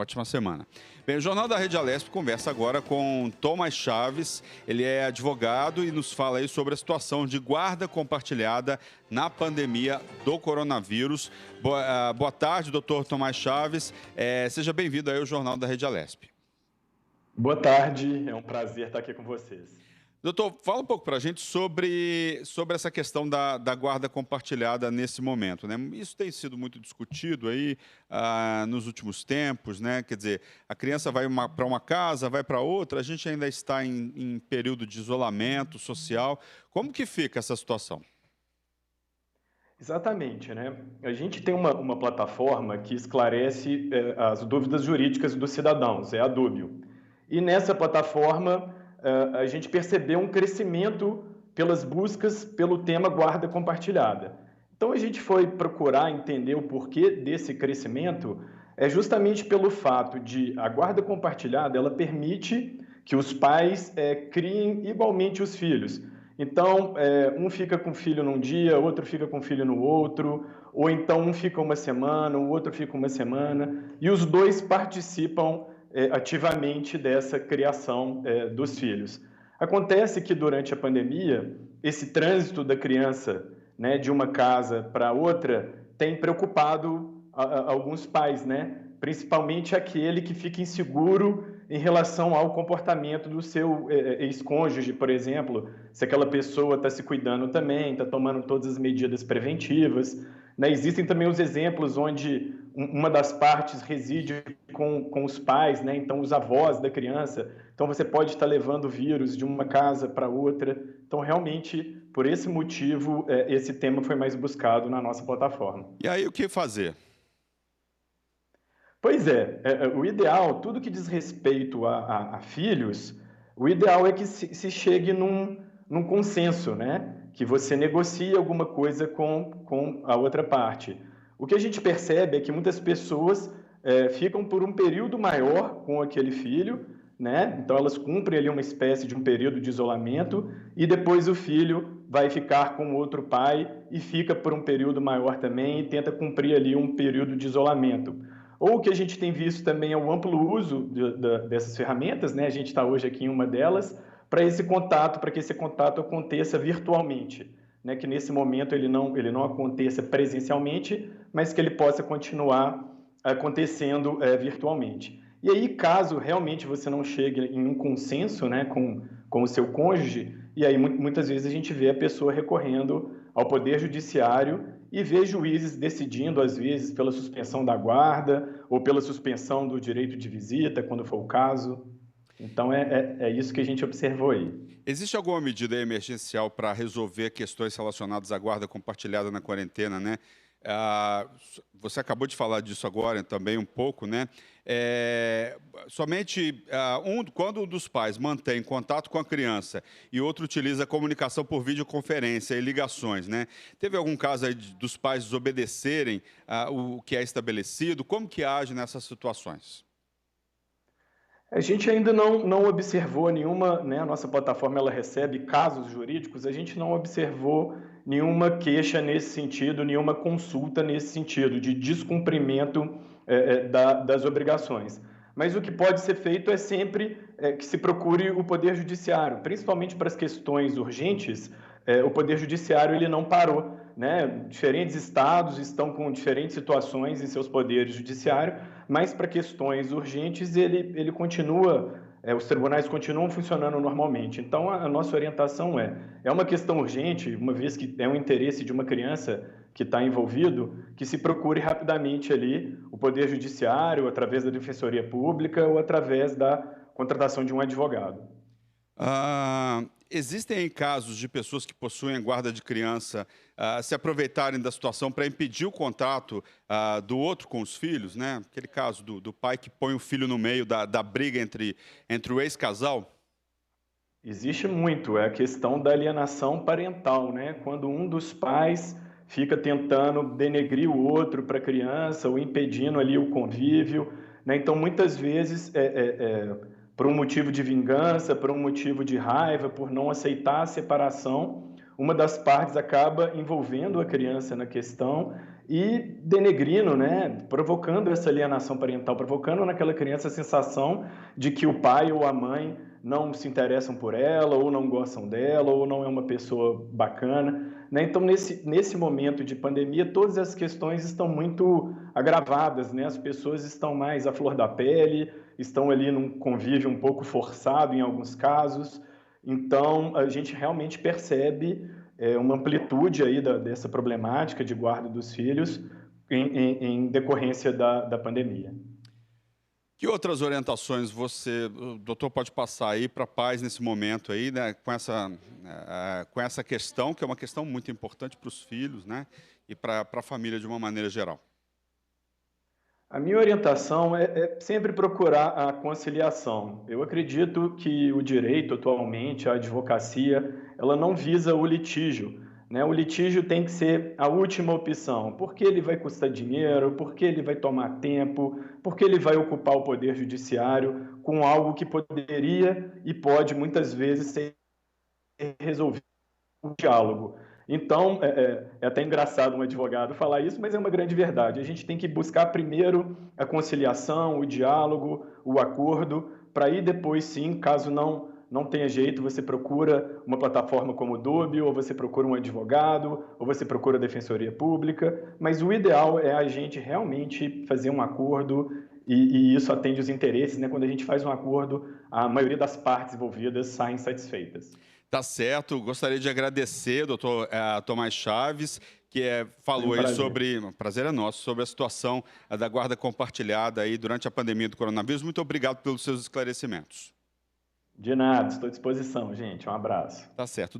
Ótima semana. Bem, o Jornal da Rede Alesp conversa agora com Tomás Chaves. Ele é advogado e nos fala aí sobre a situação de guarda compartilhada na pandemia do coronavírus. Boa tarde, doutor Tomás Chaves. Seja bem-vindo aí ao Jornal da Rede Alesp. Boa tarde, é um prazer estar aqui com vocês. Doutor, fala um pouco para a gente sobre essa questão da guarda compartilhada nesse momento, né? Isso tem sido muito discutido aí nos últimos tempos, né? Quer dizer, a criança vai para uma casa, vai para outra, a gente ainda está em período de isolamento social. Como que fica essa situação? Exatamente, né? A gente tem uma plataforma que esclarece as dúvidas jurídicas dos cidadãos, é a Dúbio. E nessa plataforma a gente percebeu um crescimento pelas buscas pelo tema guarda compartilhada. Então a gente foi procurar entender o porquê desse crescimento, é justamente pelo fato de a guarda compartilhada ela permite que os pais criem igualmente os filhos. Então, um fica com o filho num dia, outro fica com o filho no outro, ou então um fica uma semana, o outro fica uma semana, e os dois participam ativamente dessa criação dos filhos. Acontece que durante a pandemia, esse trânsito da criança, né, de uma casa para outra tem preocupado alguns pais, né? Principalmente aquele que fica inseguro em relação ao comportamento do seu ex-cônjuge, por exemplo, se aquela pessoa está se cuidando também, está tomando todas as medidas preventivas. Né? Existem também os exemplos onde uma das partes reside com os pais, né? Então os avós da criança. Então você pode estar levando o vírus de uma casa para outra. Então realmente, por esse motivo, esse tema foi mais buscado na nossa plataforma. E aí, o que fazer? Pois o ideal, tudo que diz respeito a filhos, o ideal é que se chegue num consenso, né? Que você negocie alguma coisa com a outra parte. O que a gente percebe é que muitas pessoas ficam por um período maior com aquele filho, né? Então elas cumprem ali uma espécie de um período de isolamento e depois o filho vai ficar com outro pai e fica por um período maior também e tenta cumprir ali um período de isolamento. Ou o que a gente tem visto também é o amplo uso dessas ferramentas, né? A gente está hoje aqui em uma delas, para que esse contato aconteça virtualmente, né? Que nesse momento ele não aconteça presencialmente, mas que ele possa continuar acontecendo virtualmente. E aí, caso realmente você não chegue em um consenso, né, com o seu cônjuge, e aí muitas vezes a gente vê a pessoa recorrendo ao Poder Judiciário e vê juízes decidindo, às vezes, pela suspensão da guarda ou pela suspensão do direito de visita, quando for o caso. Então, é isso que a gente observou aí. Existe alguma medida emergencial para resolver questões relacionadas à guarda compartilhada na quarentena, né? Você acabou de falar disso agora também um pouco, né? Somente quando um dos pais mantém contato com a criança e outro utiliza a comunicação por videoconferência e ligações, né? Teve algum caso aí dos pais desobedecerem o que é estabelecido? Como que age nessas situações? A gente ainda não observou nenhuma, né, a nossa plataforma ela recebe casos jurídicos, a gente não observou nenhuma queixa nesse sentido, nenhuma consulta nesse sentido, de descumprimento das obrigações. Mas o que pode ser feito é sempre que se procure o Poder Judiciário, principalmente para as questões urgentes, o Poder Judiciário ele não parou. Né? Diferentes estados estão com diferentes situações em seus poderes judiciários, mas para questões urgentes ele continua, os tribunais continuam funcionando normalmente. Então a nossa orientação é uma questão urgente, uma vez que é um interesse de uma criança que está envolvido, que se procure rapidamente ali o Poder Judiciário, através da Defensoria Pública ou através da contratação de um advogado. Existem casos de pessoas que possuem a guarda de criança se aproveitarem da situação para impedir o contato do outro com os filhos, né? Aquele caso do pai que põe o filho no meio da briga entre o ex-casal. Existe muito, é a questão da alienação parental, né? Quando um dos pais fica tentando denegrir o outro para a criança ou impedindo ali o convívio, né? Então, muitas vezes, por um motivo de vingança, por um motivo de raiva, por não aceitar a separação, uma das partes acaba envolvendo a criança na questão e denegrindo, né, provocando essa alienação parental, provocando naquela criança a sensação de que o pai ou a mãe não se interessam por ela, ou não gostam dela, ou não é uma pessoa bacana, né? Então, nesse momento de pandemia, todas as questões estão muito agravadas, né? As pessoas estão mais à flor da pele, estão ali num convívio um pouco forçado em alguns casos. Então, a gente realmente percebe uma amplitude aí dessa problemática de guarda dos filhos em decorrência da pandemia. Que outras orientações o doutor pode passar aí para pais nesse momento aí, né, com essa questão, que é uma questão muito importante para os filhos, né, e para a família de uma maneira geral? A minha orientação é sempre procurar a conciliação. Eu acredito que o direito, atualmente, a advocacia, ela não visa o litígio, né? O litígio tem que ser a última opção, porque ele vai custar dinheiro, porque ele vai tomar tempo, porque ele vai ocupar o poder judiciário com algo que poderia e pode, muitas vezes, ser resolvido um diálogo. Então, é até engraçado um advogado falar isso, mas é uma grande verdade. A gente tem que buscar primeiro a conciliação, o diálogo, o acordo, para aí depois, sim, caso não tenha jeito, você procura uma plataforma como o Dúbio, ou você procura um advogado, ou você procura a Defensoria Pública, mas o ideal é a gente realmente fazer um acordo e isso atende os interesses, né? Quando a gente faz um acordo, a maioria das partes envolvidas saem satisfeitas. Tá certo, gostaria de agradecer, doutor Tomás Chaves, que Foi um falou aí prazer. sobre, o prazer é nosso, sobre a situação da guarda compartilhada aí durante a pandemia do coronavírus. Muito obrigado pelos seus esclarecimentos. De nada, estou à disposição, gente. Um abraço. Tá certo.